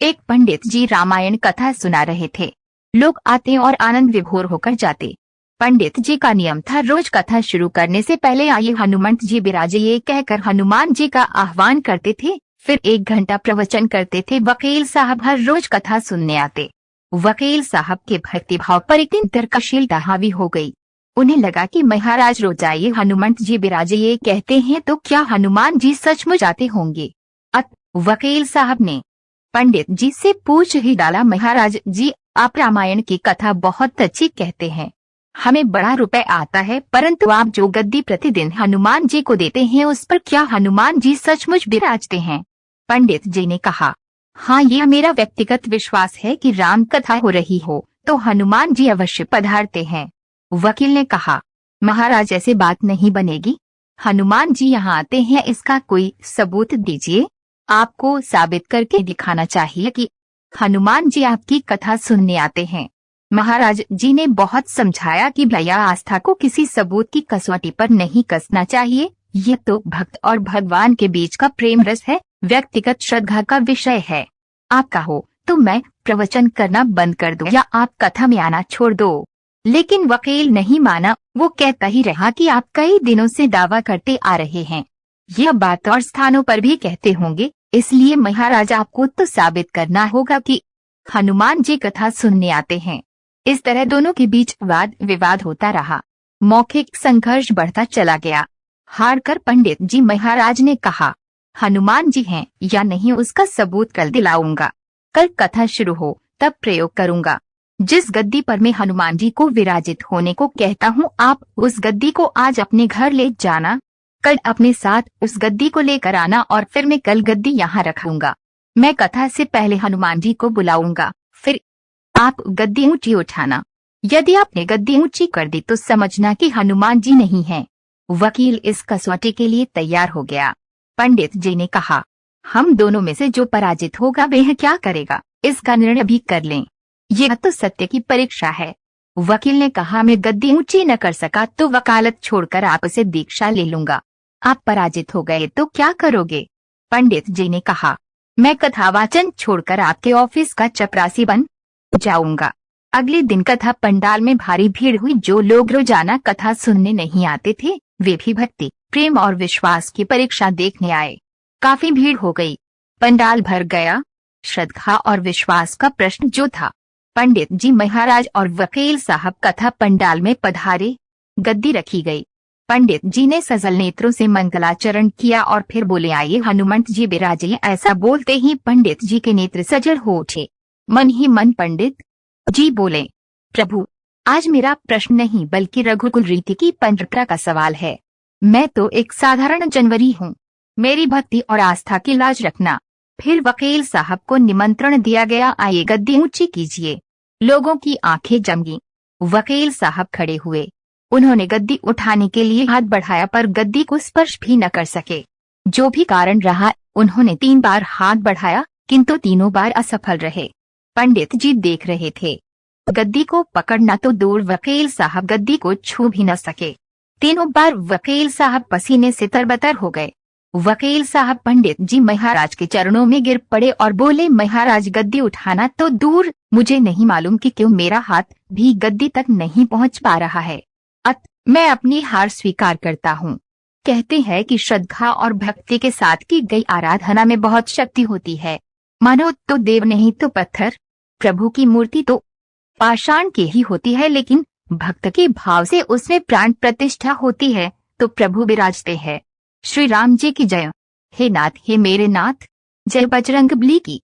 एक पंडित जी रामायण कथा सुना रहे थे। लोग आते और आनंद विभोर होकर जाते। पंडित जी का नियम था, रोज कथा शुरू करने से पहले आइए हनुमंत जी विराजे ये कहकर हनुमान जी का आह्वान करते थे। फिर 1 घंटा प्रवचन करते थे। वकील साहब हर रोज कथा सुनने आते। वकील साहब के भक्तिभाव पर एक दिन तर्कशीलता हावी हो गई। उन्हें लगा कि महाराज रोज आइए हनुमंत जी विराजे ये कहते हैं तो क्या हनुमान जी सचमुच आते होंगे। वकील साहब ने पंडित जी से पूछ ही डाला, महाराज जी आप रामायण की कथा बहुत अच्छी कहते हैं, हमें बड़ा रुपए आता है, परंतु आप जो गद्दी प्रतिदिन हनुमान जी को देते हैं उस पर क्या हनुमान जी सचमुच विराजते हैं। पंडित जी ने कहा, हाँ, यह मेरा व्यक्तिगत विश्वास है कि राम कथा हो रही हो तो हनुमान जी अवश्य पधारते हैं। वकील ने कहा, महाराज ऐसे बात नहीं बनेगी, हनुमान जी यहाँ आते हैं इसका कोई सबूत दीजिए। आपको साबित करके दिखाना चाहिए कि हनुमान जी आपकी कथा सुनने आते हैं। महाराज जी ने बहुत समझाया कि भैया आस्था को किसी सबूत की कसौटी पर नहीं कसना चाहिए, ये तो भक्त और भगवान के बीच का प्रेम रस है, व्यक्तिगत श्रद्धा का विषय है। आप कहो तो मैं प्रवचन करना बंद कर दूं या आप कथा में आना छोड़ दो। लेकिन वकील नहीं माना। वो कहता ही रहा कि आप कई दिनों से दावा करते आ रहे हैं, यह बात और स्थानों पर भी कहते होंगे, इसलिए महाराज आपको तो साबित करना होगा कि हनुमान जी कथा सुनने आते हैं। इस तरह दोनों के बीच वाद विवाद होता रहा। मौखिक संघर्ष बढ़ता चला गया। हारकर पंडित जी महाराज ने कहा, हनुमान जी हैं या नहीं उसका सबूत कल दिलाऊंगा। कल कथा शुरू हो तब प्रयोग करूंगा। जिस गद्दी पर मैं हनुमान जी को विराजित होने को कहता हूँ आप उस गद्दी को आज अपने घर ले जाना, कल अपने साथ उस गद्दी को लेकर आना और फिर मैं कल गद्दी यहाँ रखूंगा। मैं कथा से पहले हनुमान जी को बुलाऊंगा, फिर आप गद्दी ऊंची उठाना। यदि आपने गद्दी ऊंची कर दी तो समझना कि हनुमान जी नहीं हैं। वकील इस कसौटी के लिए तैयार हो गया। पंडित जी ने कहा, हम दोनों में से जो पराजित होगा वह क्या करेगा, इसका निर्णय भी कर लें। यह तो सत्य की परीक्षा है। वकील ने कहा, मैं गद्दी ऊंची न कर सका तो वकालत छोड़कर आपसे दीक्षा ले लूंगा। आप पराजित हो गए तो क्या करोगे। पंडित जी ने कहा, मैं कथावाचन छोड़कर आपके ऑफिस का चपरासी बन जाऊंगा। अगले दिन कथा पंडाल में भारी भीड़ हुई। जो लोग रोजाना कथा सुनने नहीं आते थे वे भी भक्ति, प्रेम और विश्वास की परीक्षा देखने आए। काफी भीड़ हो गई। पंडाल भर गया। श्रद्धा और विश्वास का प्रश्न जो था। पंडित जी महाराज और वकील साहब कथा पंडाल में पधारे। गद्दी रखी गई। पंडित जी ने सजल नेत्रों से मंगलाचरण किया और फिर बोले, आइए हनुमंत जी विराजे। ऐसा बोलते ही पंडित जी के नेत्र सजल हो उठे। मन ही मन पंडित जी बोले, प्रभु आज मेरा प्रश्न नहीं बल्कि रघुकुल रीति की परंपरा का सवाल है। मैं तो एक साधारण जनवरी हूँ, मेरी भक्ति और आस्था की लाज रखना। फिर वकील साहब को निमंत्रण दिया गया, आइए गद्दी ऊंची कीजिए। लोगों की आंखें जम गईं। वकील साहब खड़े हुए। उन्होंने गद्दी उठाने के लिए हाथ बढ़ाया पर गद्दी को स्पर्श भी न कर सके। जो भी कारण रहा, उन्होंने 3 बार हाथ बढ़ाया किंतु तीनों बार असफल रहे। पंडित जी देख रहे थे। गद्दी को पकड़ना तो दूर, वकील साहब गद्दी को छू भी न सके। तीनों बार वकील साहब पसीने से तरबतर हो गए। वकील साहब पंडित जी महाराज के चरणों में गिर पड़े और बोले, महाराज गद्दी उठाना तो दूर, मुझे नहीं मालूम कि क्यों मेरा हाथ भी गद्दी तक नहीं पहुंच पा रहा है। मैं अपनी हार स्वीकार करता हूँ। कहते हैं कि श्रद्धा और भक्ति के साथ की गई आराधना में बहुत शक्ति होती है। मानो तो देव नहीं तो पत्थर। प्रभु की मूर्ति तो पाषाण की ही होती है, लेकिन भक्त के भाव से उसमें प्राण प्रतिष्ठा होती है तो प्रभु विराजते हैं। श्री राम जी की जय। हे नाथ, हे मेरे नाथ। जय बजरंगबली की।